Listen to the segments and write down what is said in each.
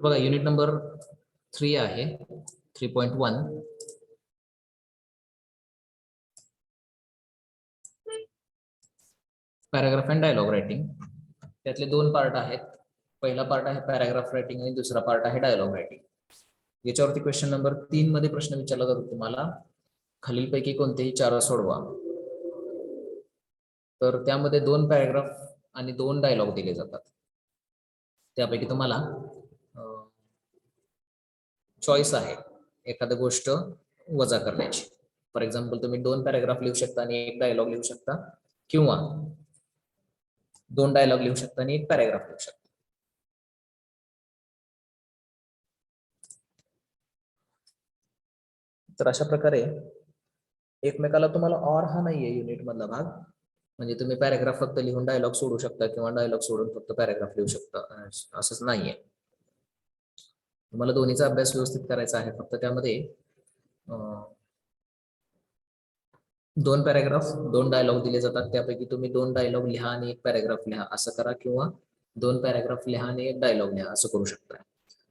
बघा unit number 3 आहे 3.1. Paragraph and dialogue writing. त्यातले दोन पार्ट आहेत. पहिला पार्ट आहे पॅराग्राफ रायटिंग आणि दुसरा पार्ट आहे डायलॉग रायटिंग. याच्यावरती क्वेश्चन नंबर 3 मध्ये प्रश्न विचारला जातो तुम्हाला, खालीलपैकी कोणतेही 4 सोडवा. तर त्यामध्ये 2 पॅराग्राफ आणि 2 डायलॉग दिले जातात. त्यापैकी तुम्हाला चॉईस आहे एखादी गोष्ट वजा करण्याची. फॉर एक्झाम्पल तुम्ही 2 पॅराग्राफ लिहू शकता आणि 1 डायलॉग लिहू शकता, किंवा 2 डायलॉग लिहू शकता आणि 1 पॅराग्राफ लिहू शकता. तर अशा प्रकारे एकमेकाला तुम्हाला ऑर हा नाहीये युनिट मधला भाग, म्हणजे तुम्ही पॅराग्राफ फक्त लिहून डायलॉग सोडू शकता किंवा डायलॉग सोडून फक्त पॅराग्राफ लिहू शकता, असंच नाहीये. तुम्हाला दोन्हीचा अभ्यास व्यवस्थित करायचा आहे. फक्त त्यामध्ये 2 पॅराग्राफ 2 डायलॉग दिले जातात. त्यापैकी तुम्ही 2 डायलॉग लिहा आणि 1 पॅराग्राफ लिहा असं करा, किंवा 2 पॅराग्राफ लिहा आणि 1 डायलॉग लिहा असं करू शकता.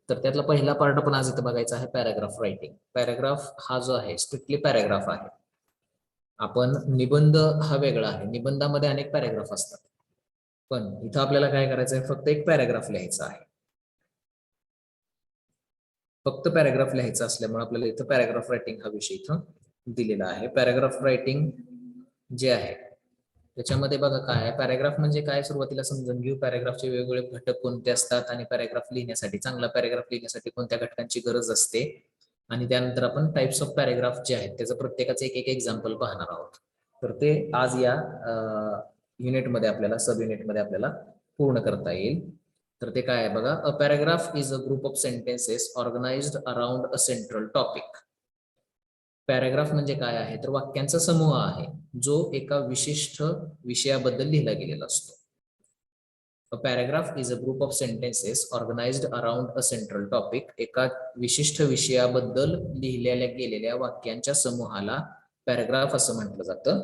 तर त्यातला पहिला पार्ट पण आज इथे बघायचा आहे, पॅराग्राफ रायटिंग. पॅराग्राफ हा जो आहे स्ट्रिक्टली पॅराग्राफ आहे. आपण निबंध हा वेगळा आहे. निबंधामध्ये अनेक पॅराग्राफ असतात, पण इथं आपल्याला काय करायचं आहे, फक्त 1 पॅराग्राफ लिहायचा आहे. फक्त पॅराग्राफ लिहायचा असल्यामुळे आपल्याला इथं पॅराग्राफ रायटिंग हा विषय इथं दिलेला आहे. पॅराग्राफ रायटिंग जे आहे त्याच्यामध्ये बघा काय आहे, पॅराग्राफ म्हणजे काय सुरुवातीला समजून घेऊ. पॅराग्राफचे वेगवेगळे घटक कोणते असतात आणि पॅराग्राफ लिहिण्यासाठी, चांगला पॅराग्राफ लिहिण्यासाठी कोणत्या घटकांची गरज असते, आणि त्यानंतर आपण टाइप्स ऑफ पॅराग्राफ जे आहेत त्याचं प्रत्येकाचं एक एक्झाम्पल पाहणार आहोत. तर ते आज या युनिटमध्ये आपल्याला, सब युनिटमध्ये आपल्याला पूर्ण करता येईल. तर ते काय आहे बघा, a paragraph is a group of sentences organised around a central topic. Paragraph म्हणजे काय आहे, तर वाक्यांचा समूह आहे जो एका विशिष्ट विषयाबद्दल लिहिला गेलेला असतो. A paragraph is a group of sentences organised around a central topic. एका विशिष्ट विषयाबद्दल लिहिलेल्या गेलेल्या वाक्यांच्या समूहाला पॅराग्राफ असं म्हटलं जातं.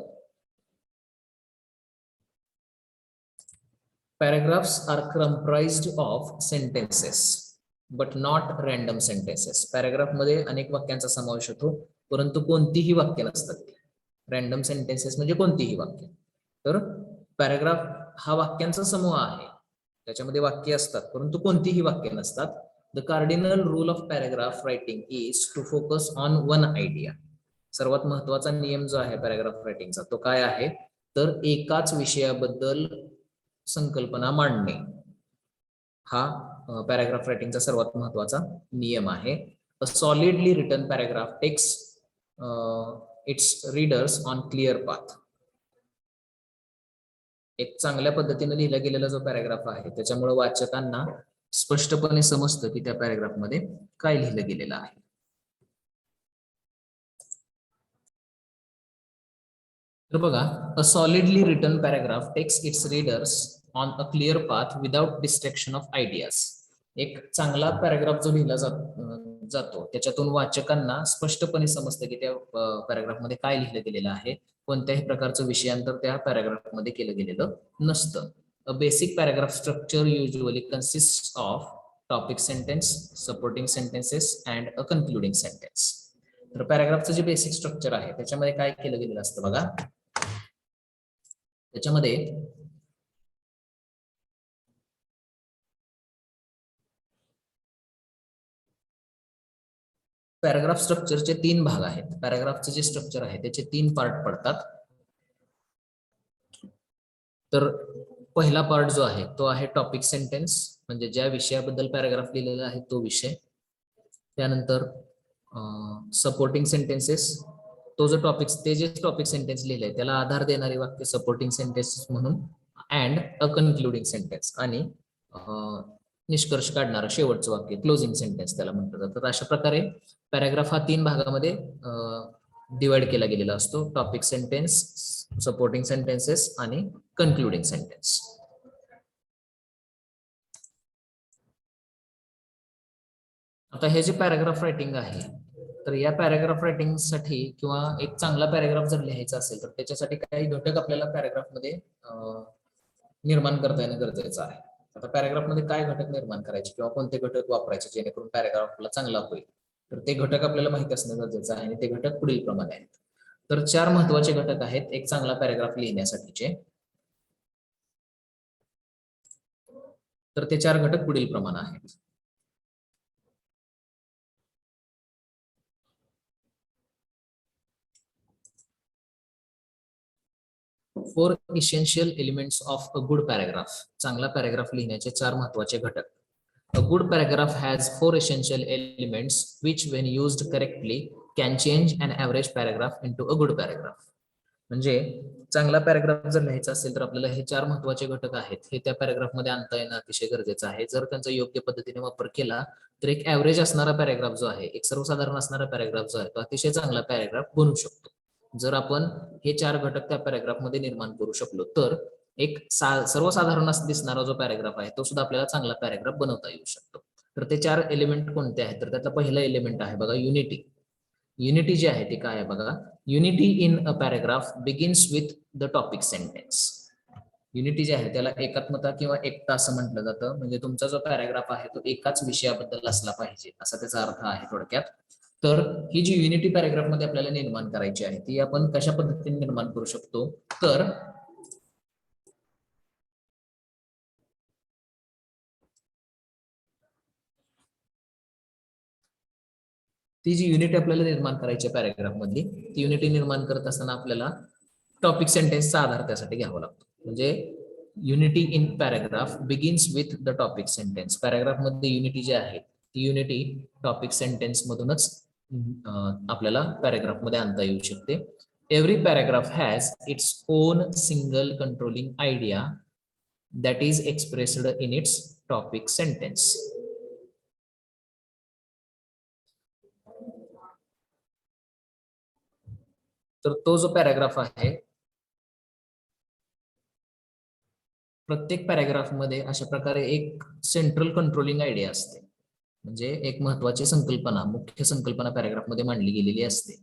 Paragraphs are comprised of sentences but not random sentences. Paragraph मध्ये अनेक वाक्यांचा समावेश होतो, परंतु कोणतीही वाक्य नसतात. रॅन्डम सेंटेन्सेस म्हणजे कोणतीही वाक्य. तर पॅराग्राफ हा वाक्यांचा समूह आहे, त्याच्यामध्ये वाक्य असतात परंतु कोणतीही वाक्य नसतात. The cardinal rule of paragraph writing is to focus on one idea. सर्वात महत्वाचा नियम जो आहे पॅराग्राफ रायटिंगचा तो काय आहे, तर एकाच विषयाबद्दल संकल्पना मांडणे हा पॅराग्राफ रायटिंगचा सर्वात महत्वाचा नियम आहे. A solidly written paragraph takes its readers on clear path. एक चांगल्या पद्धतीने लिहिला गेलेला जो पॅराग्राफ आहे त्याच्यामुळे वाचकांना स्पष्टपणे समजतं की त्या पॅराग्राफ मध्ये काय लिहिलं गेलेलं आहे. तर बघा, a solidly written paragraph takes its readers on a clear path without distraction of ideas. एक चांगला पॅराग्राफ जो लिहिला जातो त्याच्यातून वाचकांना स्पष्टपणे समजतं की त्या पॅराग्राफ मध्ये काय लिहिलं गेलेलं आहे. कोणत्याही प्रकारचं विषयांतर त्या पॅराग्राफ मध्ये केलं गेलेलं नसतं. A basic paragraph structure usually consist of topic sentence, supporting sentences and a concluding sentence. तर पॅराग्राफचं जे बेसिक स्ट्रक्चर आहे त्याच्यामध्ये काय केलं गेलेलं असतं बघा, त्याच्यामध्ये पॅराग्राफ स्ट्रक्चरचे 3 भाग आहेत. पॅराग्राफचे जे स्ट्रक्चर आहे त्याचे 3 पार्ट पडतात. तर पहिला पार्ट जो आहे तो आहे टॉपिक सेंटेन्स, म्हणजे ज्या विषयाबद्दल पॅराग्राफ लिहिलेला आहे तो विषय. त्यानंतर सपोर्टिंग सेंटेन्सेस, तो जो टॉपिक, ते जे टॉपिक सेंटेन्स लिहिलंय त्याला आधार देणारे वाक्य सपोर्टिंग सेंटेन्सेस म्हणून, अँड अ कन्क्लुडिंग सेंटेन्स, आणि निष्कर्ष काढणारं शेवटचं वाक्य क्लोजिंग सेंटेन्स त्याला म्हटलं जातं. तर अशा प्रकारे पॅराग्राफ हा 3 भागामध्ये डिवाइड केला गेलेला असतो. टॉपिक सेंटेन्स, सपोर्टिंग सेंटेन्सेस आणि कन्क्लुडिंग सेंटेन्स. आता हे जे पॅराग्राफ रायटिंग आहे, तर या पॅराग्राफ रायटिंग साठी किंवा एक चांगला पॅराग्राफ जर लिहायचा असेल तर त्याच्यासाठी काही घटक आपल्याला पॅराग्राफ मध्ये निर्माण करता येणं गरजेचं आहे. आता पॅराग्राफ मध्ये काय घटक निर्माण करायचे किंवा कोणते घटक वापरायचे जेणेकरून पॅराग्राफ आपला चांगला होईल, तर ते घटक आपल्याला माहिती असणं गरजेचं आहे आणि ते घटक पुढील प्रमाणे आहेत. तर 4 महत्वाचे घटक आहेत एक चांगला पॅराग्राफ लिहिण्यासाठीचे. तर ते 4 घटक पुढील प्रमाणे आहेत. Four essential elements of a good paragraph. चांगला पॅराग्राफ लिहिण्याचे 4 महत्वाचे घटक. A good paragraph has 4 essential elements which when used correctly can change an average paragraph into a good paragraph. म्हणजे चांगला पॅराग्राफ जर लिहायचा असेल तर आपल्याला हे 4 महत्वाचे घटक आहेत हे त्या पॅराग्राफ मध्ये आणता येणं अतिशय गरजेचं आहे. जर त्यांचा योग्य पद्धतीने वापर केला तर एक ऍव्हरेज असणारा पॅराग्राफ जो आहे, एक सर्वसाधारण असणारा पॅराग्राफ जो आहे तो अतिशय चांगला पॅराग्राफ बनू शकतो. जर आपण हे 4 घटक त्या पॅराग्राफ मध्ये निर्माण करू शकलो तर एक सर्वसाधारण दिसणारा जो पॅराग्राफ आहे तो सुद्धा आपल्याला चांगला पॅराग्राफ बनवता येऊ शकतो. तर ते 4 एलिमेंट कोणते आहेत, तर त्यातला पहिला एलिमेंट आहे बघा युनिटी. युनिटी जे आहे ते काय आहे बघा, unity in a paragraph begins with the topic sentence. Unity जे आहे त्याला एकात्मता किंवा एकता असं म्हटलं जातं. म्हणजे तुमचा जो पॅराग्राफ आहे तो एकाच विषयाबद्दल असला पाहिजे असा त्याचा अर्थ आहे थोडक्यात. तर ही जी युनिटी पॅराग्राफ मध्ये आपल्याला निर्माण करायची आहे ती आपण कशा पद्धतीने निर्माण करू शकतो, तर ती जी युनिटी आपल्याला निर्माण करायची पॅराग्राफ मधली, ती युनिटी निर्माण करत असताना आपल्याला टॉपिक सेंटेन्सचा आधार त्यासाठी घ्यावा लागतो. म्हणजे unity in paragraph begins with the topic sentence. Paragraph मध्ये युनिटी जी आहे ती युनिटी टॉपिक सेंटेन्स मधूनच आपल्याला पॅराग्राफ मध्ये आणता येऊ शकते. Every paragraph has its own single controlling idea that is expressed in its topic sentence. तर तो जो पॅराग्राफ आहे, प्रत्येक पॅराग्राफ मध्ये अशा प्रकारे एक सेंट्रल कंट्रोलिंग आयडिया असते. म्हणजे एक महत्वाची संकल्पना, मुख्य संकल्पना पॅराग्राफ मध्ये मांडली गेलेली असते.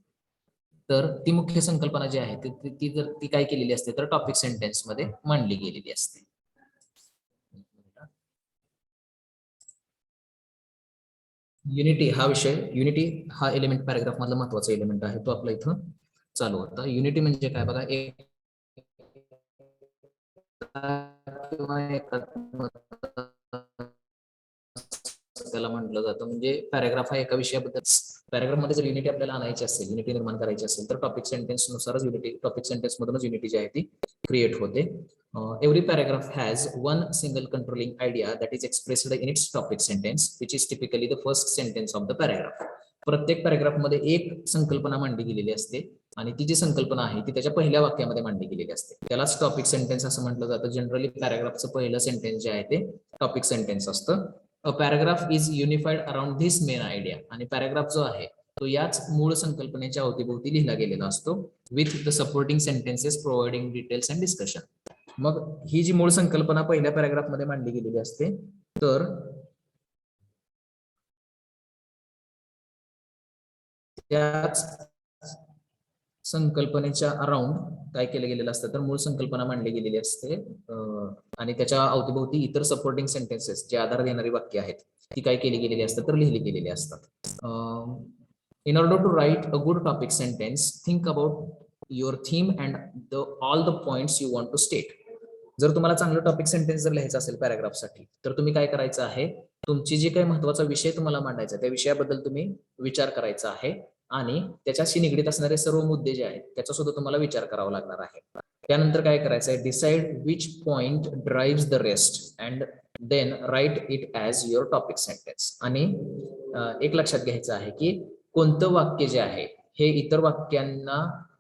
तर ती मुख्य संकल्पना जी आहे ती जर ती काय केलेली असते तर टॉपिक सेंटेन्स मध्ये मांडली गेलेली असते. युनिटी हा विषय, युनिटी हा एलिमेंट पॅराग्राफ मधला महत्वाचा एलिमेंट आहे, तो आपला इथं चालू होता. युनिटी म्हणजे काय बघा, एक त्याला म्हटलं जातं. म्हणजे पॅराग्राफ हा एका विषयाबद्दल, पॅराग्राफ मध्ये जर युनिटी आपल्याला आणायची असेल, युनिटी निर्माण करायची असेल तर टॉपिक सेंटेन्स नुसारच युनिटी, टॉपिक सेंटेन्स मधूनच युनिटी जी आहे ती क्रिएट होते. Every paragraph has one single controlling idea that is expressed in its topic sentence which is typically the first sentence of the paragraph. प्रत्येक पॅराग्राफ मध्ये एक संकल्पना मांडली गेलेली असते आणि ती जी संकल्पना आहे ती त्याच्या पहिल्या वाक्यामध्ये मांडली गेलेली असते. त्यालाच टॉपिक सेंटेन्स असं म्हटलं जातं. जनरली पॅराग्राफचं पहिलं सेंटेन्स जे आहे ते टॉपिक सेंटेन्स असतं. A paragraph is unified around this main idea. आणि पॅराग्राफ जो आहे तो याच मूळ संकल्पनेच्या अवतीभोवती लिहिला गेलेला असतो. With the supporting sentences providing details and discussion. मग ही जी मूळ संकल्पना पहिल्या पॅराग्राफ मध्ये मांडली गेलेली असते, तर त्याच संकल्पनेच्या अराउंड काय केलं गेलेलं असतं तर मूळ संकल्पना मांडली गेलेली असते आणि त्याच्या अवतीभोवती इतर सपोर्टिंग सेंटेन्सेस जे आधार देणारी वाक्य आहेत ती काय केली गेलेली असतात तर लिहिली गेलेली असतात. In order to write a good topic sentence, think about your theme and all the points you want to state. जर तुम्हाला चांगलं टॉपिक सेंटेन्स जर लिहायचं असेल पॅराग्राफसाठी तर तुम्ही काय करायचं आहे, तुमची जी काही महत्वाचा विषय तुम्हाला मांडायचा त्या विषयाबद्दल तुम्ही विचार करायचा आहे आणि त्याच्याशी निगडीत असणारे सर्व मुद्दे जे आहेत त्याचा सुद्धा तुम्हाला विचार करावा लागणार आहे. त्यानंतर काय करायचं आहे, decide which point drives the rest and then write it as your topic sentence. आणि एक लक्षात घ्यायचं आहे की कोणतं वाक्य जे आहे हे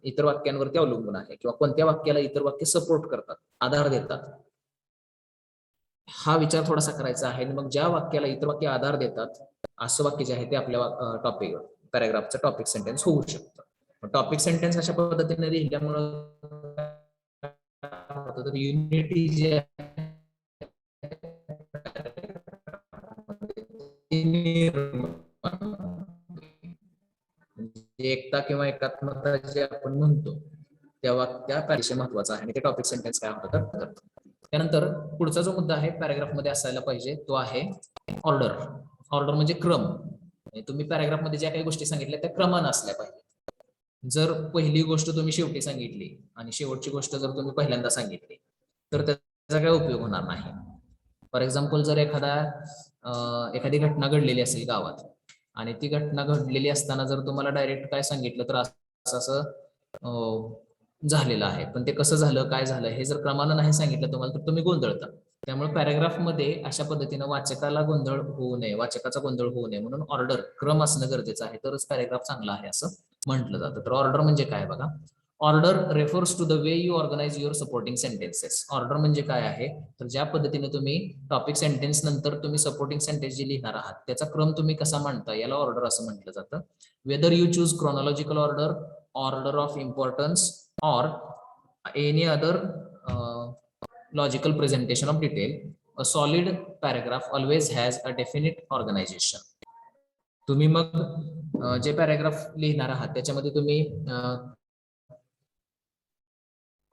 इतर वाक्यांवरती अवलंबून आहे किंवा कोणत्या वाक्याला इतर वाक्य सपोर्ट करतात, आधार देतात, हा विचार थोडासा करायचा आहे. आणि मग ज्या वाक्याला इतर वाक्य आधार देतात असं वाक्य जे आहे ते आपल्या टॉपिक पॅराग्राफचं टॉपिक सेंटेन्स होऊ शकतं. टॉपिक सेंटेन्स अशा पद्धतीने लिहिल्यामुळं तर युनिटी जे एकता किंवा एकात्मता जे आपण म्हणतो त्या वाक्या परिचय महत्वाचा आहे आणि ते टॉपिक सेंटेन्स काय होतं तर त्यानंतर पुढचा जो मुद्दा आहे पॅराग्राफ मध्ये असायला पाहिजे तो आहे ऑर्डर. ऑर्डर म्हणजे क्रम. तुम्ही पॅराग्राफ मध्ये ज्या काही गोष्टी सांगितल्या त्या क्रमानं असल्या पाहिजे. जर पहिली गोष्ट तुम्ही शेवटी सांगितली आणि शेवटची गोष्ट जर तुम्ही पहिल्यांदा सांगितली तर त्याचा काय उपयोग होणार नाही. फॉर एक्झाम्पल जर एखादी घटना घडलेली असेल गावात आणि ती घटना घडलेली असताना जर तुम्हाला डायरेक्ट काय सांगितलं तर असं झालेलं आहे, पण ते कसं झालं काय झालं हे जर क्रमानं नाही सांगितलं तुम्हाला तर तुम्ही गोंधळता. त्यामुळे पॅराग्राफ मध्ये अशा पद्धतीनं वाचकाला गोंधळ होऊ नये, वाचकाचा गोंधळ होऊ नये म्हणून ऑर्डर क्रम असणं गरजेचं आहे, तरच पॅराग्राफ चांगला आहे असं म्हटलं जातं. तर ऑर्डर म्हणजे काय बघा, order refers to the way you organise your supporting sentences. Order म्हणजे काय आहे तर ज्या पद्धतीने तुम्ही टॉपिक सेंटेन्स नंतर तुम्ही सपोर्टिंग सेंटेन्स जे लिहिणार आहात त्याचा क्रम तुम्ही कसा मांडता याला ऑर्डर असं म्हटलं जातं. Whether you choose chronological order, order of importance or any other logical presentation of detail, a solid paragraph always has a definite organization. तुम्ही मग जे पॅराग्राफ लिहिणार आहात त्याच्यामध्ये तुम्ही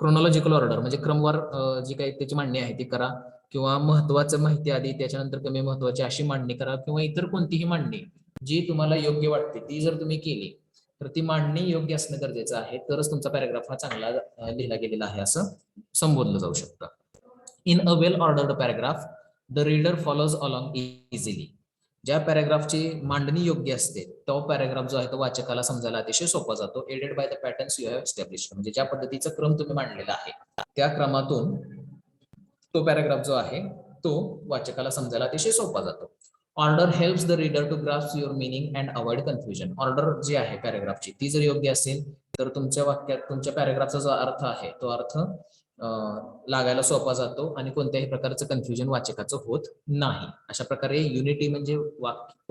क्रोनॉलॉजिकल ऑर्डर म्हणजे क्रमवार जी काही त्याची मांडणी आहे ती करा, किंवा महत्वाचं माहिती आधी त्याच्यानंतर कमी महत्वाची अशी मांडणी करा, किंवा इतर कोणतीही मांडणी जी तुम्हाला योग्य वाटते ती जर तुम्ही केली तर ती मांडणी योग्य असणं गरजेचं आहे, तरच तुमचा पॅराग्राफ हा चांगला लिहिला गेलेला आहे असं संबोधलं जाऊ शकतं. In a well ordered paragraph the reader follows along easily. ज्या पॅराग्राफची मांडणी योग्य असते तो पॅराग्राफ जो आहे तो वाचकाला समजायला अतिशय सोपा जातो. Added by the patterns you have established. म्हणजे ज्या पद्धतीचा क्रम तुम्ही मांडलेला आहे त्या क्रमातून तो पॅराग्राफ जो आहे तो वाचकाला समजायला अतिशय सोपा जातो. Order helps the reader to grasp your meaning and avoid confusion. Order जी आहे पॅराग्राफची ती जर योग्य असेल तर तुमच्या वाक्यात तुमच्या पॅराग्राफचा जो अर्थ आहे तो अर्थ लागायला सोपा जातो आणि कोणत्याही प्रकारचं कन्फ्युजन वाचकाचं होत नाही. अशा प्रकारे युनिटी म्हणजे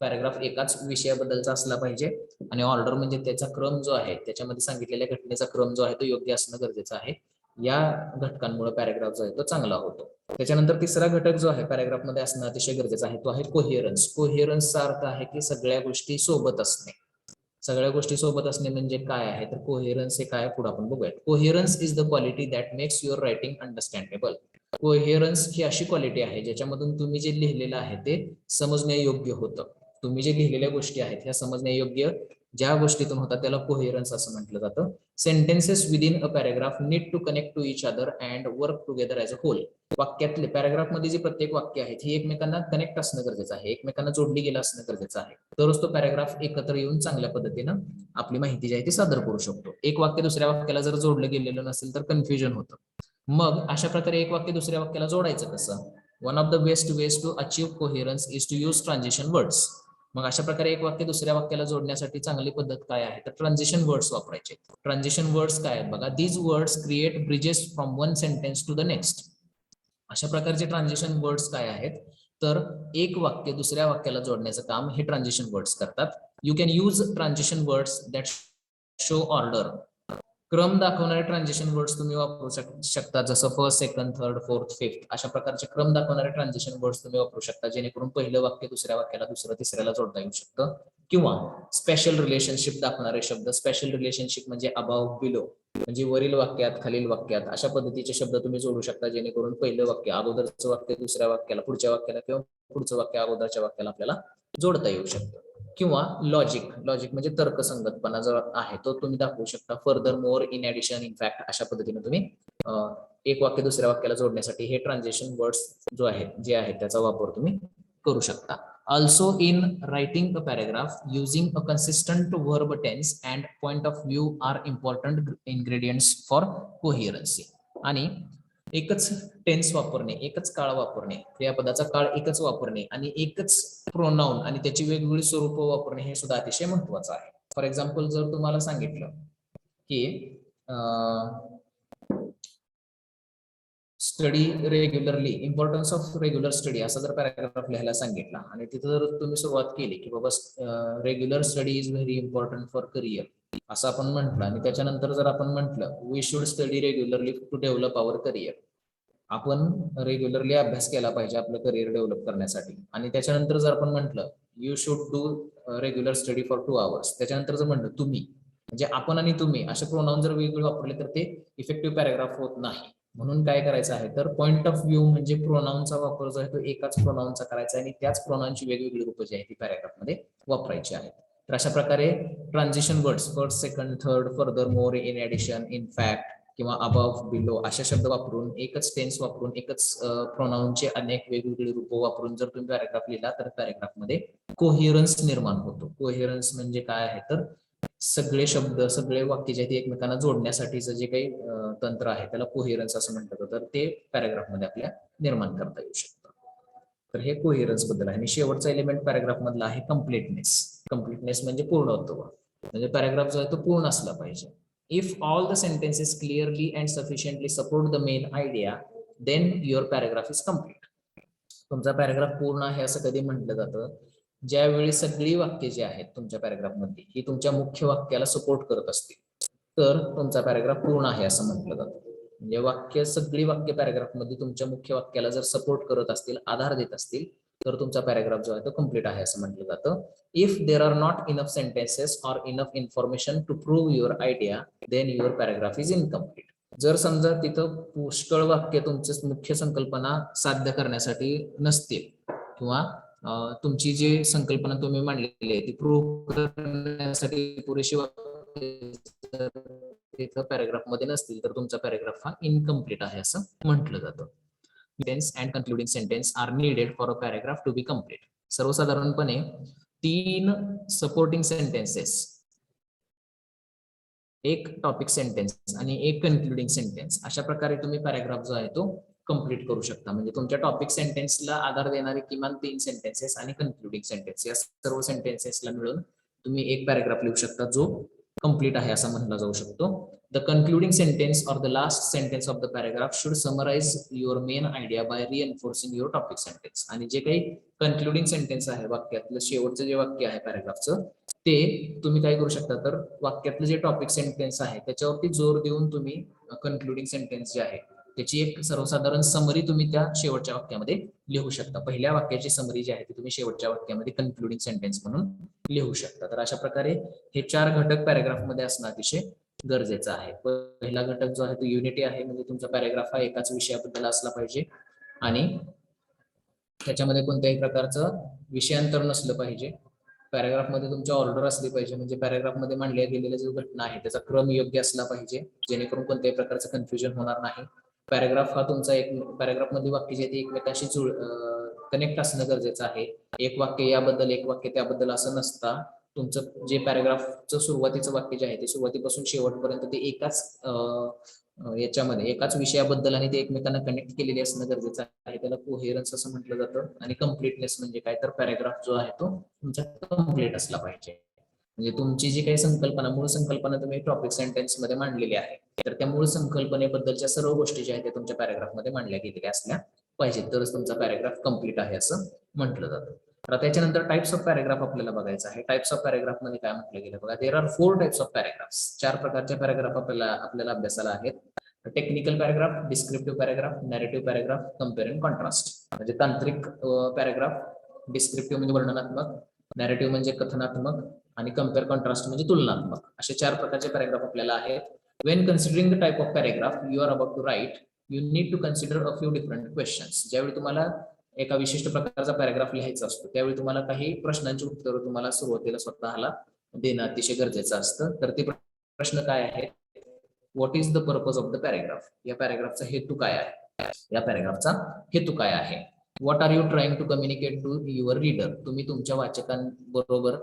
पॅराग्राफ एकाच विषयाबद्दलचा असला पाहिजे आणि ऑर्डर म्हणजे त्याचा क्रम जो आहे त्याच्यामध्ये सांगितलेल्या घटनेचा क्रम जो आहे तो योग्य असणं गरजेचं आहे. या घटकांमुळे पॅराग्राफ जो आहे तो चांगला होतो. त्याच्यानंतर तिसरा घटक जो आहे पॅराग्राफ मध्ये असणं अतिशय गरजेचं आहे तो आहे कोहिरन्स. कोहिरन्सचा अर्थ आहे की सगळ्या गोष्टी सोबत असणे. सगळ्या गोष्टी सोबत असणे म्हणजे काय आहे तर कोहेरन्स हे काय पुढे आपण बघूयात. Coherence is the quality that makes your writing understandable. Coherence ही अशी क्वालिटी आहे ज्याच्यामधून तुम्ही जे लिहिलेलं आहे ते समजण्यायोग्य होतं. तुम्ही जे लिहिलेल्या गोष्टी आहेत ह्या समजण्यायोग्य ज्या गोष्टीतून होतात त्याला कोहेरन्स असं म्हटलं जातं. Sentences within a paragraph need to connect to each other and work together as a whole. वाक्यातले पॅराग्राफ मध्ये जे प्रत्येक वाक्य आहेत हे एकमेकांना कनेक्ट असणं गरजेचं आहे, एकमेकांना जोडली गेलं असणं गरजेचं आहे, तरच तो पॅराग्राफ एकत्र येऊन चांगल्या पद्धतीनं आपली माहिती जी आहे ती सादर करू शकतो. एक वाक्य दुसऱ्या वाक्याला जर जोडलं गेलेलं नसेल तर कन्फ्युजन होतं. मग अशा प्रकारे एक वाक्य दुसऱ्या वाक्याला जोडायचं कसं. One of the best ways to achieve coherence is to use transition words. मग अशा प्रकारे एक वाक्य दुसऱ्या वाक्याला जोडण्यासाठी चांगली पद्धत काय आहे तर ट्रान्झिशन वर्ड्स वापरायचे. ट्रान्झिशन वर्ड्स काय आहेत बघा, these words create bridges from one sentence to the next. अशा प्रकारचे ट्रान्झिशन वर्ड्स काय आहेत तर एक वाक्य दुसऱ्या वाक्याला जोडण्याचं काम हे ट्रान्झिशन वर्ड्स करतात. You can use transition words that show order. क्रम दाखवणारे ट्रान्झिशन वर्ड्स तुम्ही वापरू शकता, जसं first, second, third, fourth, fifth अशा प्रकारचे क्रम दाखवणारे ट्रान्झिशन वर्ड्स तुम्ही वापरू शकता, जेणेकरून पहिलं वाक्य दुसऱ्या वाक्याला, दुसरं तिसऱ्याला जोडता येऊ शकतं. किंवा स्पेशल रिलेशनशिप दाखवणारे शब्द. स्पेशल रिलेशनशिप म्हणजे अबाव, बिलो म्हणजे वरील वाक्यात, खालील वाक्यात अशा पद्धतीचे शब्द तुम्ही जोडू शकता, जेणेकरून पहिलं वाक्य अगोदरचं वाक्य दुसऱ्या वाक्याला, पुढच्या वाक्याला किंवा पुढचं वाक्य अगोदरच्या वाक्याला आपल्याला जोडता येऊ शकतं. किंवा लॉजिक. लॉजिक म्हणजे तर्कसंगतपणा जो आहे तो तुम्ही दाखवू शकता. Further, more, in addition, in fact अशा पद्धतीने तुम्ही एक वाक्य दुसऱ्या वाक्याला जोडण्यासाठी हे ट्रान्झिशन वर्ड्स जो आहे जे आहे त्याचा वापर तुम्ही करू शकता. Also in writing a paragraph, using a consistent verb tense and point of view are important ingredients for coherency. आणि एकच टेन्स वापरणे, एकच काळ वापरणे, क्रियापदाचा काळ एकच वापरणे आणि एकच प्रोनाउन आणि त्याची वेगवेगळी स्वरूप वापरणे हे सुद्धा अतिशय महत्वाचं आहे. फॉर एक्झाम्पल जर तुम्हाला सांगितलं की study regularly, importance of regular study असा जर पॅराग्राफ लिहायला सांगितला आणि तिथं जर तुम्ही सुरुवात केली की बाबा regular study is very important for career असं आपण म्हटलं आणि त्याच्यानंतर जर आपण म्हटलं we should study regularly to develop our career, आपण रेग्युलरली अभ्यास केला पाहिजे आपलं करिअर डेव्हलप करण्यासाठी, आणि त्याच्यानंतर जर आपण म्हटलं you should do regular study for 2 hours, त्याच्यानंतर जर म्हटलं तुम्ही म्हणजे आपण आणि तुम्ही असे प्रोनाउन जर वेगवेगळे वापरले तर ते इफेक्टिव्ह पॅराग्राफ होत नाही. म्हणून काय करायचं आहे तर पॉइंट ऑफ व्ह्यू म्हणजे प्रोनाऊनचा वापर जो आहे तो एकाच प्रोनाऊनचा करायचा आणि त्याच प्रोनाऊनची वेगवेगळी रूपं जी आहेत ती पॅराग्राफमध्ये वापरायची आहेत. तर अशा प्रकारे transition words first, second, third, further, more, in addition, in fact किंवा अबव्ह, बिलो अशा शब्द वापरून एकच टेन्स वापरून एकच प्रोनाऊनचे अनेक वेगवेगळी रूपं वापरून जर तुम्ही पॅराग्राफ लिहिला तर पॅराग्राफमध्ये कोहिरन्स निर्माण होतो. कोहिरन्स म्हणजे काय आहे तर सगळे शब्द सगळे वाक्य जे आहेत एकमेकांना जोडण्यासाठीचं जे काही तंत्र आहे त्याला कोहिरन्स असं म्हणतात. तर ते पॅराग्राफमध्ये आपल्या निर्माण करता येऊ शकतं. तर हे कोहिरन्स बद्दल आहे. आणि शेवटचा एलिमेंट पॅराग्राफ मधला आहे कम्प्लिटनेस. कम्प्लिटनेस म्हणजे पूर्णत्व, म्हणजे पॅराग्राफ जो आहे तो पूर्ण असला पाहिजे. If all the sentences clearly and sufficiently support the main idea then your paragraph is complete. तुमचा पॅराग्राफ पूर्ण आहे असं कधी म्हटलं जातं ज्यावेळी सगळी वाक्य जी आहेत तुमच्या पॅराग्राफ मध्ये ही तुमच्या मुख्य वाक्याला सपोर्ट करत असतील तर तुमचा पॅराग्राफ पूर्ण आहे असं म्हटलं जातं. म्हणजे सगळी वाक्य पॅराग्राफ मध्ये तुमच्या मुख्य वाक्याला जर सपोर्ट करत असतील, आधार देत असतील तर तुमचा पॅराग्राफ जो आहे तो कम्प्लीट आहे असं म्हटलं जातं. If there are not enough sentences or enough information to prove your idea then your paragraph is incomplete. जर समजा तिथं पुष्कळ वाक्य तुमची मुख्य संकल्पना साध्य करण्यासाठी नसतील किंवा तुमची जी संकल्पना तुम्ही मांडलेली आहे ती प्रूव्ह करण्यासाठी पुरेशी वाक्य पॅराग्राफ मध्ये नसतील तर तुमचा पॅराग्राफ हा इनकम्प्लीट आहे असं म्हटलं जातं. Sentence and concluding sentence are needed for a paragraph to be complete. सर्वसाधारणपणे 3 सपोर्टिंग सेंटेन्सेस, एक टॉपिक सेंटेन्स आणि एक कन्क्लुडिंग सेंटेन्स अशा प्रकारे तुम्ही पॅराग्राफ जो आहे तो कंप्लीट करू शकता. म्हणजे तुमच्या टॉपिक सेंटेन्सला आधार देणारे किमान 3 सेंटेन्सेस आणि कन्क्लुडिंग सेंटेन्स या सर्व सेंटेन्सेसला मिळून तुम्ही एक पॅराग्राफ लिहू शकता जो कंप्लीट आहे असं म्हणला जाऊ शकतो. The concluding sentence or the last sentence of the paragraph should summarise your main idea by reinforcing your topic sentence. आणि जे काही कन्क्लुडिंग सेंटेन्स आहे वाक्यातलं शेवटचं जे वाक्य आहे पॅराग्राफचं ते तुम्ही काय करू शकता तर वाक्यातलं जे टॉपिक सेंटेन्स आहे त्याच्यावरती जोर देऊन तुम्ही कन्क्लुडिंग सेंटेन्स जे आहे त्याची एक सर्वसाधारण समरी तुम्ही त्या शेवटच्या वाक्यामध्ये लिहू शकता. पहिल्या वाक्याची समरी जी आहे ती तुम्ही शेवटच्या वाक्यामध्ये कन्क्लुडिंग सेंटेन्स म्हणून लिहू शकता. तर अशा प्रकारे हे 4 घटक पॅराग्राफ मध्ये असणं अतिशय गरजेचं आहे. पहिला घटक जो आहे तो युनिटी आहे, म्हणजे तुमचा पॅराग्राफ हा एकाच विषयाबद्दल असला पाहिजे आणि त्याच्यामध्ये कोणत्याही प्रकारचं विषयांतर नसलं पाहिजे. पॅराग्राफ मध्ये तुमची ऑर्डर असली पाहिजे, म्हणजे पॅराग्राफ मध्ये मांडल्या गेलेल्या जो घटना आहे त्याचा क्रम योग्य असला पाहिजे जेणेकरून कोणत्याही प्रकारचं कन्फ्युजन होणार नाही. पॅराग्राफ हा तुमचा पॅराग्राफ मध्ये वाक्य जे ते एकमेकांशी कनेक्ट असणं गरजेचं आहे. एक वाक्य याबद्दल एक वाक्य त्याबद्दल असं नसता तुमचं जे पॅराग्राफचं सुरुवातीचं वाक्य जे आहे ते सुरुवातीपासून शेवटपर्यंत ते याच्यामध्ये एकाच विषयाबद्दल आणि ते एकमेकांना कनेक्ट केलेले असणं गरजेचं आहे. त्याला कोहेरन्स असं म्हटलं जातं. आणि कम्प्लिटनेस म्हणजे काय तर पॅराग्राफ जो आहे तो तुमचा कम्प्लीट असला पाहिजे. म्हणजे तुमची जी काही संकल्पना मूळ संकल्पना तुम्ही टॉपिक सेंटेन्स मध्ये मांडलेली आहे तर त्या मूळ संकल्पनेबद्दलच्या सर्व गोष्टी ज्या आहेत त्या तुमच्या पॅराग्राफ मध्ये मांडल्या गेलेल्या असल्या पाहिजेत तरच तुमचा पॅराग्राफ कम्प्लीट आहे असं म्हटलं जातं. तर त्याच्यानंतर टाइप्स ऑफ पॅराग्राफ आपल्याला बघायचं आहे. टाइप्स ऑफ पॅराग्राफ मध्ये काय म्हटलं गेलं बघा, there are 4 types of paragraphs. 4 प्रकारचे पॅराग्राफ आपल्याला अभ्यासाला आहेत. Technical paragraph, descriptive paragraph, narrative paragraph, compare and contrast. म्हणजे तांत्रिक पॅराग्राफ, डिस्क्रिप्टिव्ह म्हणजे वर्णनात्मक, नॅरेटिव्ह म्हणजे कथनात्मक आणि कंपेअर कॉन्ट्रास्ट म्हणजे तुलनात्मक. असे 4 प्रकारचे पॅराग्राफ आपल्याला आहेत. When considering the type of paragraph you are about to write, you need to consider a few different questions. ज्यावेळी तुम्हाला एका विशिष्ट प्रकारचा पॅराग्राफ लिहायचा असतो त्यावेळी तुम्हाला काही प्रश्नांची उत्तरं तुम्हाला सुरुवातीला स्वतःला देणं अतिशय गरजेचं असतं. तर ते प्रश्न काय आहेत? What is the purpose of the paragraph? या पॅराग्राफचा हेतू काय आहे? या पॅराग्राफचा हेतू काय आहे? What are you trying to communicate to your reader? तुम्ही तुमच्या वाचकांबरोबर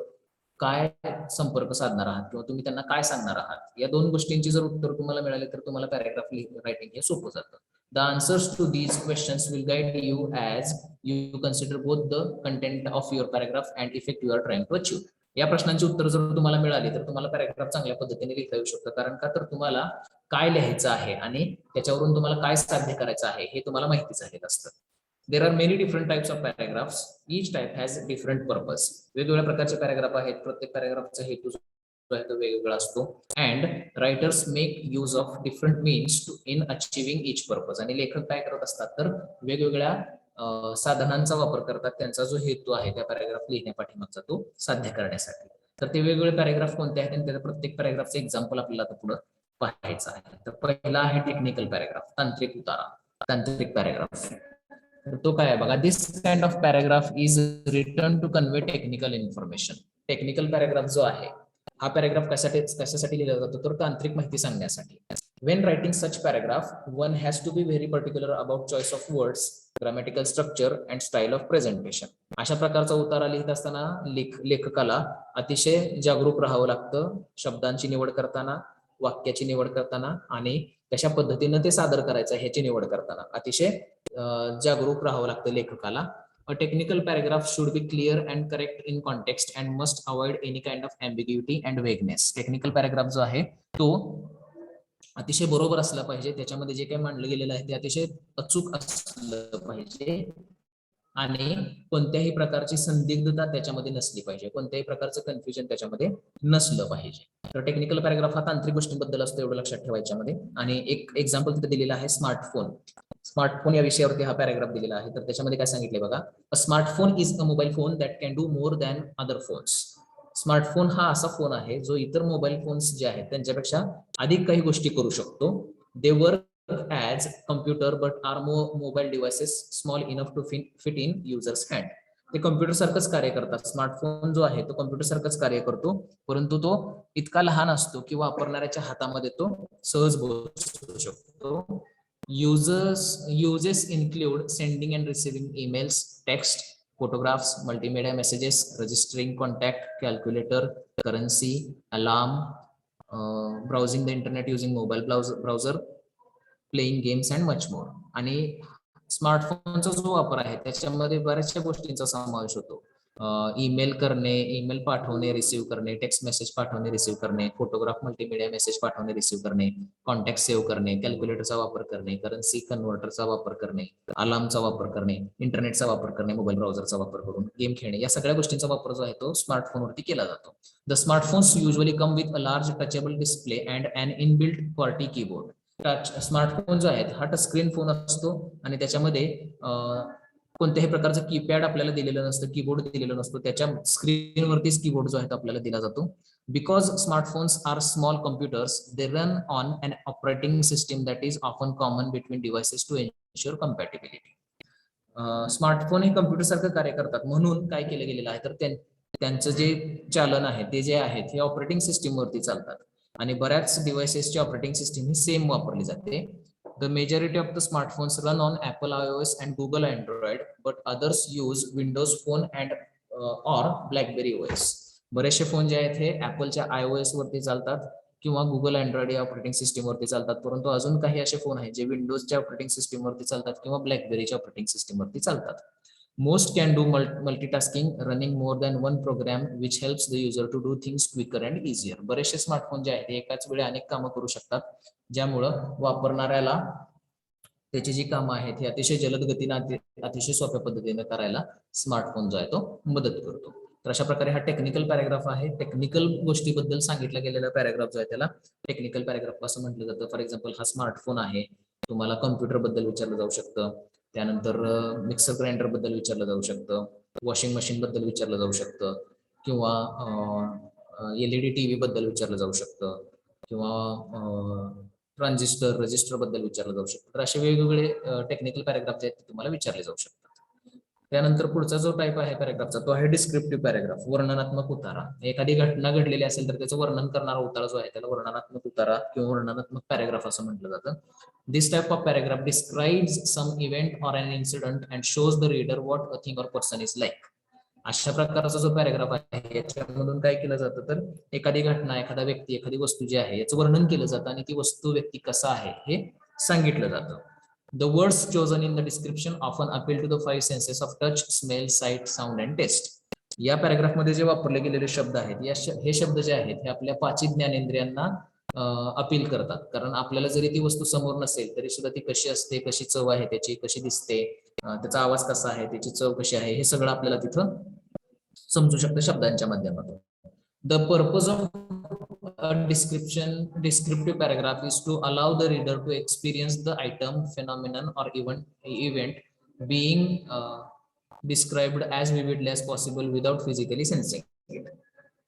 काय संपर्क साधणार आहात किंवा तुम्ही त्यांना काय सांगणार आहात? या 2 गोष्टींची जर उत्तर तुम्हाला मिळाले तर तुम्हाला पॅराग्राफ रायटिंग हे सोपं जातं. The answers to these questions will guide you as you consider both the content of your paragraph and effect you are trying to achieve. या प्रश्नांची उत्तर जर तुम्हाला मिळाली तर तुम्हाला पॅराग्राफ चांगल्या पद्धतीने लिहिता येऊ शकतं. कारण का तर तुम्हाला काय लिहायचं आहे आणि त्याच्यावरून तुम्हाला काय साध्य करायचं आहे हे तुम्हाला माहिती झालेलं असतं. There are many different types of paragraphs. Each type has different purpose. वेगवेगळ्या प्रकारचे पॅराग्राफ आहेत. प्रत्येक पॅराग्राफचा हेतू वेगवेगळा असतो. And writers make use of different means to in achieving each purpose. आणि लेखक काय करत असतात तर वेगवेगळ्या साधनांचा वापर करतात त्यांचा जो हेतू आहे त्या पॅराग्राफ लिहिण्या पाठीमागचा तो साध्य करण्यासाठी. तर ते वेगवेगळे पॅराग्राफ कोणते आहेत आणि त्याच्या प्रत्येक पॅराग्राफचं एक्झाम्पल आपल्याला आता पुढे पाहायचा आहे. तर पहिला आहे टेक्निकल पॅराग्राफ, तांत्रिक उतारा, तांत्रिक पॅराग्राफ. तर तो काय आहे बघा, this kind of paragraph is written to convey technical information. Technical paragraph जो आहे हा पॅराग्राफ कशासाठी लिहिला जातो, तर तांत्रिक माहिती सांगण्यासाठी. When writing such paragraph, one has to be very particular about choice of words, grammatical structure and style of presentation. अशा प्रकारचा उतारा लिहित असताना लेखकाला अतिशय जागरूक राहावं लागतं शब्दांची निवड करताना, वाक्याची निवड करताना आणि कशा पद्धतीनं ते सादर करायचं ह्याची निवड करताना अतिशय जागरूक राहावं लागतं लेखकाला. A technical paragraph should be clear and correct in context and must avoid any kind of ambiguity and vagueness. Technical paragraph जो आहे तो अतिशय बरोबर असला पाहिजे, त्याच्यामध्ये जे काही मांडलं गेलेलं आहे ते अतिशय अचूक असलं पाहिजे आणि कोणत्याही प्रकारची संदिग्धता त्याच्यामध्ये नसली पाहिजे, कोणत्याही प्रकारचं कन्फ्युजन त्याच्यामध्ये नसलं पाहिजे. तर टेक्निकल पॅराग्राफ हा तांत्रिक गोष्टींबद्दल असतो, एवढं लक्षात ठेवायच्यामध्ये. आणि एक एक्झाम्पल तिथे दिलेलं आहे स्मार्टफोन. स्मार्टफोन या विषयावरती हा पॅराग्राफ दिलेला आहे. तर त्याच्यामध्ये काय सांगितले बघा, a smartphone is a mobile phone that can do more than other phones. Smartphone हा असा फोन आहे जो इतर मोबाईल फोन्स जे आहेत त्यांच्यापेक्षा अधिक काही गोष्टी करू शकतो. They work as computer but are mobile devices small enough to fit in users hand. ते कम्प्युटर सारखंच कार्य करतात. स्मार्टफोन जो आहे तो कम्प्युटर सारखंच कार्य करतो, परंतु तो इतका लहान असतो की वापरणाऱ्याच्या हातामध्ये तो सहज बसू शकतो. Uses include sending and receiving emails, text, photographs, multimedia messages, registering contact, calculator, currency, alarm, browsing the internet using mobile browser, playing games and much more. आणि स्मार्टफोनचा जो वापर आहे त्याच्यामध्ये बऱ्याचशा गोष्टींचा समावेश होतो. ईमेल करणे, ईमेल पाठवणे, रिसीव्ह करणे, टेक्स्ट मेसेज पाठवणे, रिसीव्ह करणे, फोटोग्राफ, मल्टीमीडिया मेसेज पाठवणे, रिसीव्ह करणे, कॉन्टॅक्ट सेव्ह करणे, कॅल्क्युलेटरचा वापर करणे, करन्सी कन्व्हर्टरचा वापर करणे, अलार्मचा वापर करणे, इंटरनेटचा वापर करणे, मोबाईल ब्राउझरचा वापर करून गेम खेळणे, या सगळ्या गोष्टींचा वापर जो आहे तो स्मार्टफोनवरती केला जातो. The smartphones usually come with a large touchable display and an inbuilt QWERTY keyboard. Smartphone जो आहे हा टच स्क्रीन फोन असतो आणि त्याच्यामध्ये कोणत्याही प्रकारचं कीपॅड आपल्याला दिलेलं नसतं, कीबोर्ड दिलेलं नसतो, त्याच्या स्क्रीनवरतीच कीबोर्ड जो आहे आपल्याला दिला जातो. Because smartphones are small computers, they run on an operating system that is often common between devices to ensure compatibility. Smartphone हे कम्प्युटर सारखं कार्य करतात, म्हणून काय केलं गेलेलं आहे तर त्यांचं जे चालन आहे ते जे आहेत हे ऑपरेटिंग सिस्टीम वरती चालतात आणि बऱ्याच डिव्हाइसेसची ऑपरेटिंग सिस्टीम ही सेम वापरली जाते. The majority of the smartphones run on Apple iOS and Google Android, but others use Windows Phone and or BlackBerry OS. बरेचसे फोन जे आहेत हे ऍपलच्या iOS वरती चालतात किंवा गुगल अँड्रॉइड या ऑपरेटिंग सिस्टीम वरती चालतात, परंतु अजून काही असे फोन आहेत जे विंडोजच्या ऑपरेटिंग सिस्टीम वरती चालतात किंवा ब्लॅकबेरीच्या ऑपरेटिंग सिस्टीम वरती चालतात. Most can do multitasking, running more than one program, which helps the user to do things quicker and easier. बरेचसे स्मार्टफोन जे आहेत एकाच वेळी अनेक कामं करू शकतात, ज्यामुळं वापरणाऱ्याला त्याची जी कामं आहेत हे अतिशय जलद गतीने अतिशय सोप्या पद्धतीने करायला स्मार्टफोन जो आहे तो मदत करतो. तर अशा प्रकारे हा टेक्निकल पॅराग्राफ आहे. टेक्निकल गोष्टीबद्दल सांगितला गेलेला पॅराग्राफ जो आहे त्याला टेक्निकल पॅराग्राफ असं म्हटलं जातं. फॉर एक्झाम्पल हा स्मार्टफोन आहे, तुम्हाला कम्प्युटर बद्दल विचारलं जाऊ शकतं, त्यानंतर मिक्सर ग्राइंडर बद्दल विचारलं जाऊ शकतं, वॉशिंग मशीन बद्दल विचारलं जाऊ शकतं किंवा LED टीव्ही बद्दल विचारलं जाऊ शकतं किंवा ट्रान्झिस्टर रजिस्टर बद्दल विचारलं जाऊ शकतं. तर असे वेगवेगळे टेक्निकल पॅराग्राफ जे आहेत ते तुम्हाला विचारले जाऊ शकतात. त्यानंतर पुढचा जो टाईप आहे पॅराग्राफचा तो आहे डिस्क्रिप्टिव्ह पॅराग्राफ, वर्णनात्मक उतारा. एखादी घटना घडलेली असेल तर त्याचं वर्णन करणारा उतारा जो आहे त्याला वर्णनात्मक उतारा किंवा वर्णनात्मक पॅराग्राफ असं म्हटलं जातं. This type of paragraph describes some event or an incident and shows the reader what a thing or person is like. अशा प्रकारचा जो पॅराग्राफ आहे याच्यामधून काय केलं जातं तर एखादी घटना, एखादा व्यक्ती, एखादी वस्तू जी आहे याचं वर्णन केलं जातं आणि ती वस्तू, व्यक्ती कसा आहे हे सांगितलं जातं. The words chosen in the description often appeal to the five senses of touch, smell, sight, sound and taste. या पॅराग्राफ मध्ये जे वापरले गेलेले शब्द आहेत हे शब्द जे आहेत हे आपल्या पाच ज्ञानेंद्रियांना अपील करतात. कारण आपल्याला जरी ती वस्तू समोर नसेल तरी सुद्धा ती कशी असते, कशी चव आहे त्याची, कशी दिसते, त्याचा आवाज कसा आहे, त्याची चव कशी आहे, हे सगळं आपल्याला तिथं समजू शकतं शब्दांच्या माध्यमातून. The purpose of descriptive paragraph is to allow the reader to experience the item, phenomenon or event being described as vividly as possible without physically sensing it.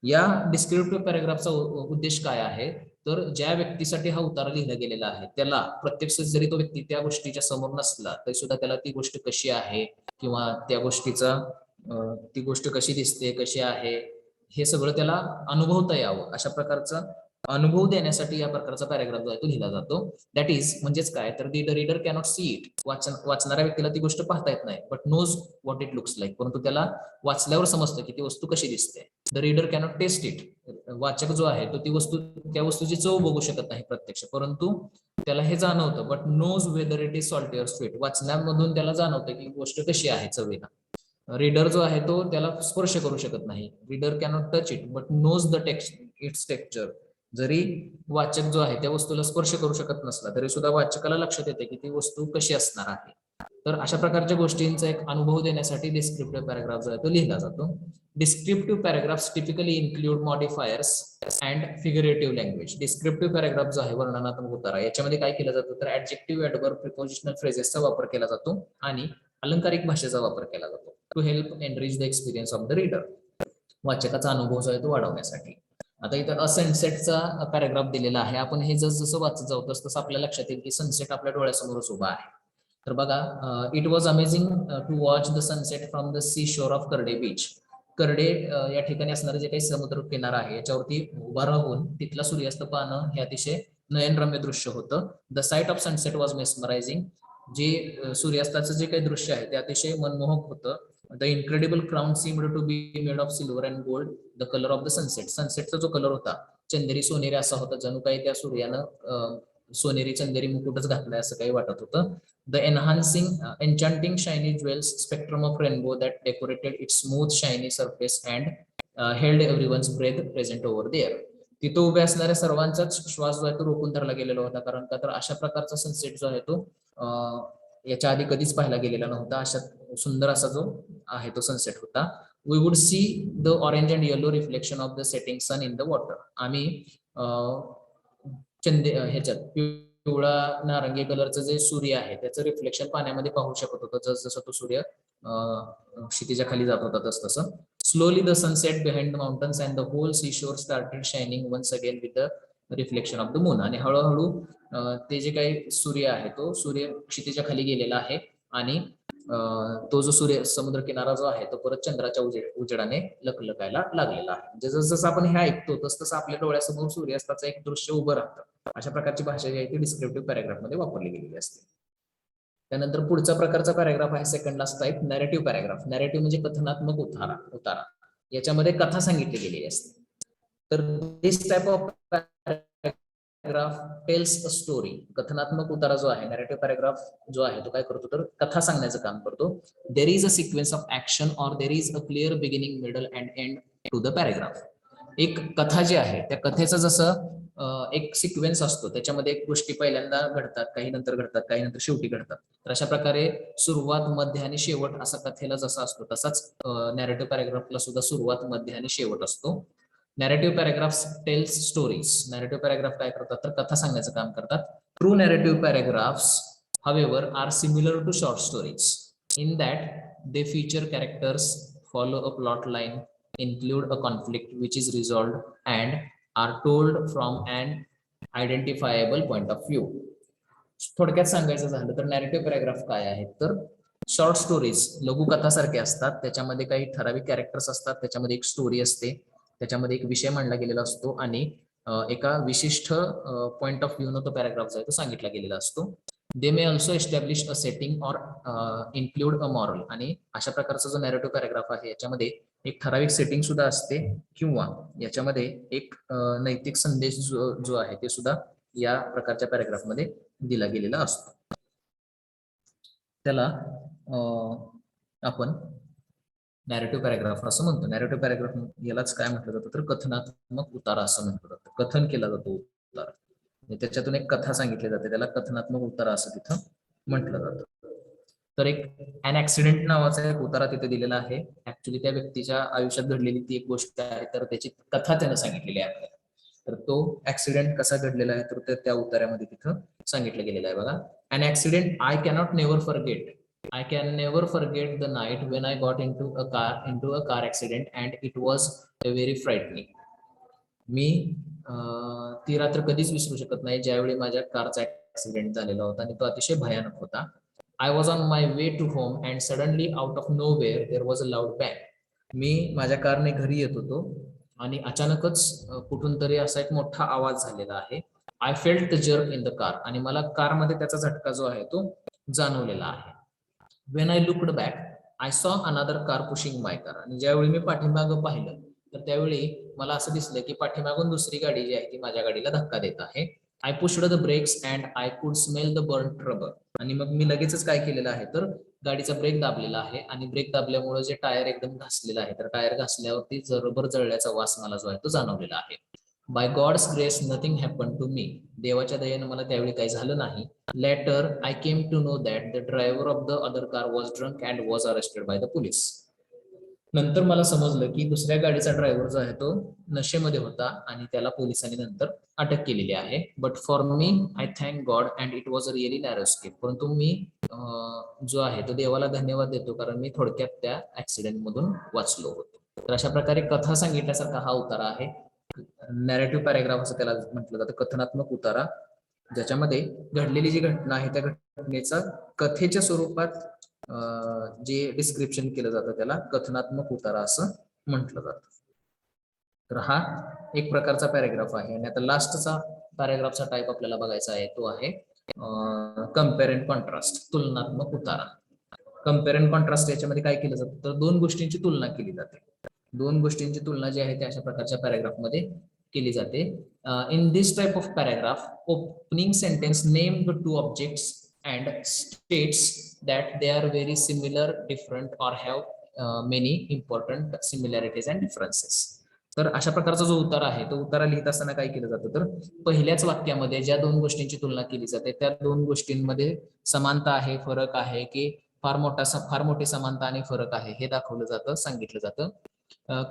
या डिस्क्रिप्टिव्ह पॅराग्राफचा उद्देश काय आहे तर ज्या व्यक्तीसाठी हा उतारा लिहिला गेलेला आहे त्याला प्रत्यक्ष जरी तो व्यक्ती त्या गोष्टीच्या समोर नसला तरी सुद्धा त्याला ती गोष्ट कशी आहे किंवा त्या गोष्टीचा ती गोष्ट कशी दिसते कशी आहे हे सगळं त्याला अनुभवता यावं अशा प्रकारचा अनुभव देण्यासाठी या प्रकारचा पॅराग्राफ जो आहे तो लिहिला जातो. दॅट इज म्हणजेच काय तर the reader cannot see it, वाचणाऱ्या व्यक्तीला ती गोष्ट पाहता येत नाही but knows what it looks like, परंतु त्याला वाचल्यावर समजतं की ती वस्तू कशी दिसते. The reader cannot taste it, वाचक जो आहे तो ती वस्तू त्या वस्तूची चव बघू शकत नाही प्रत्यक्ष, परंतु त्याला हे जाणवतं but knows whether it is salty or sweet, वाचण्यामधून त्याला जाणवतं की गोष्ट कशी आहे चवीला. रीडर जो आहे तो त्याला स्पर्श करू शकत नाही, reader cannot touch it but knows the its texture, जरी वाचक जो आहे त्या वस्तूला स्पर्श करू शकत नसला तरी सुद्धा वाचकाला लक्षात येते की ती वस्तू कशी असणार आहे. तर अशा प्रकारच्या गोष्टींचा एक अनुभव देण्यासाठी डिस्क्रिप्टिव्ह पॅराग्राफ जो आहे तो लिहिला जातो. Descriptive paragraphs typically include modifiers and figurative language. Descriptive paragraph जो आहे वर्णनात्मक उतारा याच्यामध्ये काय केलं जातं तर ऍडजेक्टिव्ह, ऍडवर्ब, प्रिपोजिशनल फ्रेजेसचा वापर केला जातो आणि अलंकारिक भाषेचा वापर केला जातो to help enrich the experience of the reader, वाचकाचा अनुभव जो आहे तो वाढवण्यासाठी. आता इथं सनसेटचा पॅराग्राफ दिलेला आहे. आपण हे जसं वाचत जाऊ तसं आपल्या लक्षात येईल की सनसेट आपल्या डोळ्यासमोरच उभा आहे. तर बघा, it was amazing to watch the sunset from the sea shore of Karde beach. Karde या ठिकाणी असणारे जे काही समुद्र किनारा आहे याच्यावरती उभा राहून तिथला सूर्यास्त पाहणं हे अतिशय नयनरम्य दृश्य होतं. The site of sunset was mesmerising, जे सूर्यास्ताचं जे काही दृश्य आहे ते अतिशय मनमोहक होतं. The incredible crown seemed to be made of silver and gold, the colour of the sunset. सनसेटचा जो कलर होता चंदेरी सोनेरी असा होता, जणू काही त्या सूर्यानं सोनेरी चंदेरी मुकुटच घातलाय असं काही वाटत होतं. The enchanting shiny jewels spectrum of rainbow that decorated its smooth shiny surface and held everyone's breath present over there. तिथं उभ्या असणाऱ्या सर्वांचाच श्वास जो आहे तो रोखून धरला गेलेला होता, कारण का तर अशा प्रकारचा सनसेट जो आहे तो याच्या आधी कधीच पाहिला गेलेला नव्हता. अशा सुंदर असा जो आहे तो सनसेट होता. We would see the orange and yellow reflection of the setting sun in the water. आम्ही ह्याच्यात पिवळा नारंगी कलरचं जे सूर्य आहे त्याचं रिफ्लेक्शन पाण्यामध्ये पाहू शकत होतं जसं तो सूर्य क्षितिजा खाली जात होता तसं. Slowly the sunset behind the mountains and the whole sea shore started shining once again with the reflection of the moon. आणि हळूहळू ते जे काही सूर्य आहे तो सूर्य क्षितिजा खाली गेलेला आहे आणि तो जो सूर्य समुद्र किनारा जो आहे तो परत चंद्राच्या उजेडाने लखलखायला लागलेला आहे. म्हणजे जसं आपण हे ऐकतो तसं आपल्या डोळ्यासमोर सूर्यास्ताचं एक दृश्य उभं राहतं. अशा प्रकारची भाषा जी आहे ती डिस्क्रिप्टिव्ह पॅराग्राफ मध्ये वापरली गेलेली असते. त्यानंतर पुढचा प्रकारचा पॅराग्राफ आहे second last type, narrative paragraph. Narrative म्हणजे कथनात्मक उतारा. याच्यामध्ये कथा सांगितली गेलेली असते. तर this type of paragraph tells a story. कथनात्मक उतारा जो आहे, नॅरेटिव्ह पॅराग्राफ जो आहे तो काय करतो तर कथा सांगण्याचं काम करतो. There is a sequence of action or there is a clear beginning, middle and end to the paragraph. एक कथा जी आहे त्या कथेचं जसं एक सिक्वेन्स असतो, त्याच्यामध्ये एक गोष्टी पहिल्यांदा घडतात, काही नंतर घडतात, काही नंतर शेवटी घडतात. तर अशा प्रकारे सुरुवात, मध्य आणि शेवट असा कथेला जसा असतो तसाच नॅरेटिव्ह पॅराग्राफला सुद्धा सुरुवात, मध्य आणि शेवट असतो. Narrative paragraphs tells stories. Narrative paragraph काय करतात तर कथा सांगण्याचं काम करतात. True narrative paragraphs however are similar to short stories in that they feature characters, follow a plot line, include a conflict which is resolved and are told from an identifiable point of view. थोडक्यात सांगायचं झालं तर narrative paragraph काय आहे तर short stories लघुकथासारखे असतात. त्याच्यामध्ये काही ठराविक कॅरेक्टर्स असतात, त्याच्यामध्ये एक स्टोरी असते, त्याच्यामध्ये एक विषय मांडला गेलेला असतो आणि एका विशिष्ट पॉइंट ऑफ व्ह्यू न तो पॅराग्राफ जो आहे तो सांगितला गेलेला असतो. They may also establish a setting or include a moral. आणि अशा प्रकारचा जो नॅरेटिव्ह पॅराग्राफ आहे याच्यामध्ये एक ठराविक सेटिंग सुद्धा असते किंवा याच्यामध्ये एक नैतिक संदेश जो आहे ते सुद्धा या प्रकारच्या पॅराग्राफ मध्ये दिला गेलेला असतो. त्याला आपण नॅरेटिव्ह पॅराग्राफ असं म्हणतो. नॅरेटिव्ह पॅराग्राफ यालाच काय म्हटलं जातं तर कथनात्मक उतारा असं म्हटलं जातं. कथन केला जातो उतारा, त्याच्यातून एक कथा सांगितली जाते, त्याला कथनात्मक उतारा असं तिथं म्हटलं जातं. तर एक अन ऍक्सिडेंट नावाचा एक उतारा तिथे दिलेला आहे. ऍक्च्युली त्या व्यक्तीच्या आयुष्यात घडलेली ती एक गोष्ट आहे, तर त्याची कथा त्यानं सांगितलेली आहे आपल्याला. तर तो ऍक्सिडेंट कसा घडलेला आहे तर त्या उतार्यामध्ये तिथं सांगितलं गेलेलं आहे बघा. An accident I cannot never forget. I can never forget the night when I got into a car accident and it was very frightening. मी ती रात्र कधीच विसरू शकत नाही ज्यावेळी माझ्या कारचा ऍक्सिडेंट झालेला होता आणि तो अतिशय भयानक होता. I was on my way to home and suddenly out of nowhere there was a loud bang. मी माझ्या कारने घरी येत होतो आणि अचानकच कुठून तरी असा एक मोठा आवाज झालेला आहे. I felt the jerk in the car, आणि मला कारमध्ये त्याचा झटका जो आहे तो जाणवलेला आहे. When I looked back I saw another car pushing my car. आणि ज्यावेळी मी पाठीमागं पाहिलं तर त्यावेळी मला असं दिसलं की पाठीमागून दुसरी गाडी जी आहे ती माझ्या गाडीला धक्का देत आहे. I pushed the brakes and I could smell the burn rubber. आणि मग मी लगेचच काय केलेलं आहे तर गाडीचा ब्रेक दाबलेला आहे आणि ब्रेक दाबल्यामुळे जे टायर एकदम घासलेलं आहे तर टायर घासल्यावरती रबर जळल्याचा वास मला जो आहे तो जाणवलेला आहे. By God's grace nothing happen to me. देवाच्या दयेनं मला त्यावेळी काही झालं नाही. Later I came to know that the driver of the other car was drunk and was arrested by the police. नंतर मला समजलं की दुसऱ्या गाडीचा ड्रायव्हर जो आहे तो नशेमध्ये होता आणि त्याला पोलिसांनी नंतर अटक केलेली आहे. But for me I thank God and it was a really narrow escape. परंतु मी जो आहे तो देवाला धन्यवाद देतो कारण मी थोडक्यात त्या ऍक्सिडेंट मधून वाचलो होतो. तर अशा प्रकारे कथा सांगितल्यासारखा हा उतारा आहे. नॅरेटिव्ह पॅरेग्राफ असं त्याला म्हटलं जातं, कथनात्मक उतारा, ज्याच्यामध्ये घडलेली जी घटना आहे त्या घटनेचा कथेच्या स्वरूपात जे डिस्क्रिप्शन केलं जातं त्याला कथनात्मक उतारा असं म्हटलं जातं. तर हा एक प्रकारचा पॅरेग्राफ आहे. आणि आता लास्टचा पॅरेग्राफचा टाईप आपल्याला बघायचा आहे तो आहे कम्पेअर अँड कॉन्ट्रास्ट, तुलनात्मक उतारा. कम्पेअर अँड कॉन्ट्रास्ट याच्यामध्ये काय केलं जातं तर दोन गोष्टींची तुलना केली जाते. दोन गोष्टींची तुलना जी आहे त्या अशा प्रकारच्या पॅरेग्राफ मध्ये केली जाते. In this type of paragraph opening sentence name the two objects and states that they are very similar, different or have many important similarities and differences. तर अशा प्रकारचा जो उतारा आहे तो उतारा लिहित असताना काय केलं जातं तर पहिल्याच वाक्यामध्ये ज्या दोन गोष्टींची तुलना केली जाते त्या दोन गोष्टींमध्ये समानता आहे, फरक आहे की फार मोठी समानता आणि फरक आहे हे दाखवलं जातं, सांगितलं जातं.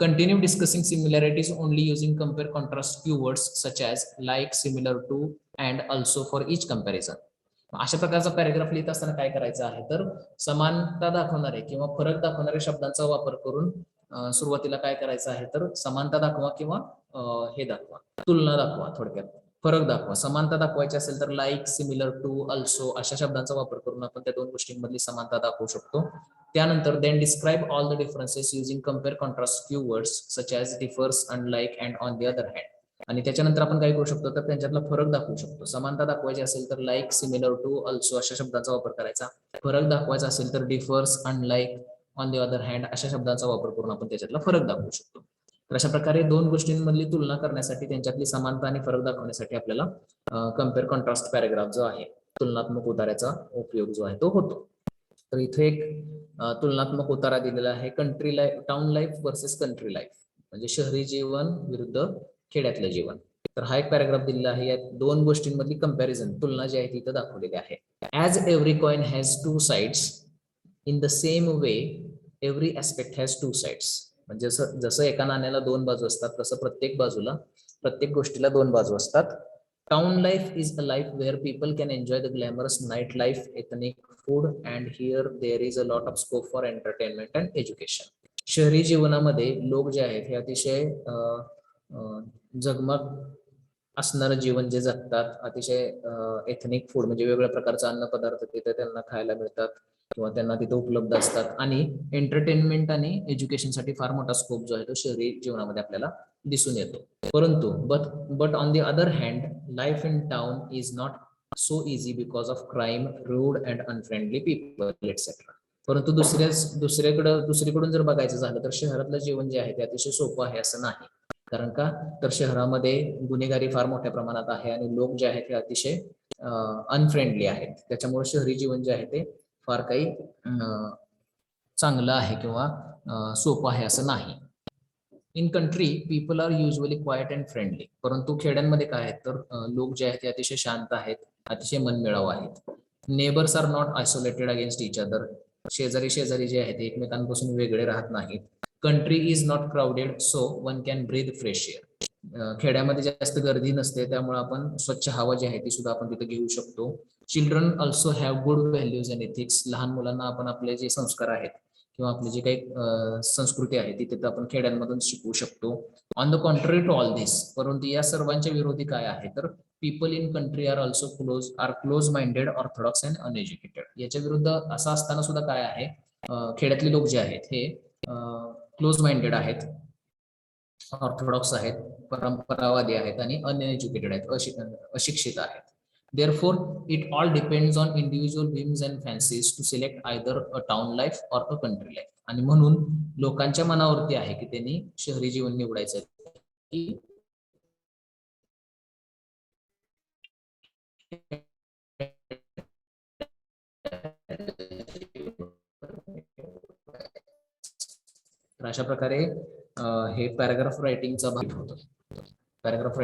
Continue discussing similarities only using compare contrast keywords such as like, similar to and also for each comparison. अशा प्रकारचा पॅरेग्राफ लिहित असताना काय करायचं आहे तर समानता दाखवणारे किंवा फरक दाखवणाऱ्या शब्दांचा वापर करून सुरुवातीला काय करायचं आहे तर समानता दाखवा किंवा हे दाखवा, तुलना दाखवा, थोडक्यात फरक दाखवा. समानता दाखवायची असेल तर लाईक, सिमिलर टू, अल्सो अशा शब्दांचा वापर करून आपण त्या दोन गोष्टींमधली समानता दाखवू शकतो. त्यानंतर then describe all the differences using compare contrast keywords such as differs, unlike and on the other hand. आणि त्याच्यानंतर आपण काय करू शकतो तर त्यांच्यातला फरक दाखवू शकतो. समानता दाखवायची असेल तर लाईक, सिमिलर टू, अल्सो अशा शब्दांचा वापर करायचा. फरक दाखवायचा असेल तर differs, unlike, on the other hand अशा शब्दांचा वापर करून आपण त्याच्यातला फरक दाखवू शकतो. तर अशा प्रकारे दोन गोष्टींमधली तुलना करण्यासाठी त्यांच्यातली समानता आणि फरक दाखवण्यासाठी आपल्याला कम्पेअर कॉन्ट्रास्ट पॅरेग्राफ जो आहे तुलनात्मक उतार्याचा उपयोग जो आहे तो होतो. तर इथे एक तुलनात्मक उतारा दिलेला आहे, country life, town life versus country life, म्हणजे शहरी जीवन विरुद्ध खेड्यातलं जीवन. तर हा एक पॅराग्राफ दिलेला आहे. या दोन गोष्टींमधली कंपॅरिझन, तुलना जी आहे ती इथं दाखवलेली आहे. As every coin has two sides in the same way every aspect has two sides. म्हणजे जसं एका नाण्याला दोन बाजू असतात तसं प्रत्येक गोष्टीला दोन बाजू असतात. Town life is a life where people can enjoy the glamorous night life, ethnic food and here there is a lot of scope for entertainment and education. शहरी जीवनामध्ये लोक जे आहेत हे अतिशय जगमग असणारं जीवन जे जगतात, अतिशय एथनिक फूड म्हणजे वेगवेगळ्या प्रकारचे अन्न पदार्थ तिथे त्यांना खायला मिळतात किंवा त्यांना तिथे उपलब्ध असतात. आणि एंटरटेनमेंट आणि एज्युकेशनसाठी फार मोठा स्कोप जो आहे तो शहरी जीवनामध्ये आपल्याला दिसून येतो. परंतु but on the other hand life in town is not so easy because of crime, rude and unfriendly people etcetera. परंतु दुसरीकडून जर बघायचं झालं तर शहरातलं जीवन जे आहे ते अतिशय सोपं आहे असं नाही. कारण का तर शहरामध्ये गुन्हेगारी फार मोठ्या प्रमाणात आहे आणि लोक जे आहेत ते अतिशय अनफ्रेंडली आहेत. त्याच्यामुळे शहरी जीवन जे आहे ते फार काही चांगलं आहे किंवा सोपं आहे असं नाही. In country people are usually quiet and friendly. परंतु खेड्यांमध्ये काय आहे तर लोक जे आहेत ते अतिशय शांत आहेत, अतिशय मनमिळाऊ आहेत. Neighbours are not isolated against each other. शेजारी जे आहेत एकमेकांपासून वेगळे राहत नाहीत. Country is not crowded so one can breathe fresh air. खेड्यामध्ये जास्त गर्दी नसते त्यामुळे आपण स्वच्छ हवा जी आहे ती सुद्धा आपण तिथे घेऊ शकतो. Children also have good values and ethics. लहान मुलांना आपण आपले जे संस्कार आहेत किंवा आपली जी काही संस्कृती आहे ती तिथं आपण खेड्यांमधून शिकवू शकतो. On the contrary to all this, परंतु या सर्वांच्या विरोधी काय आहे तर people in country are also close minded, orthodox and uneducated. याच्या विरुद्ध असं असताना सुद्धा काय आहे, खेड्यातले लोक जे आहेत हे क्लोज माइंडेड आहेत, ऑर्थोडॉक्स आहेत, परंपरावादी आहेत आणि अनएज्युकेटेड आहेत, अशिक्षित आहेत. Therefore, it all depends on individual whims and fancies to select either a town life or a country life. आणि म्हणून लोकांच्या मनावरती आहे की त्यांनी शहरी जीवन निवडायचं की तर अशा प्रकारे हे पॅराग्राफ रायटिंगचा भाग होतो. पॅराग्राफ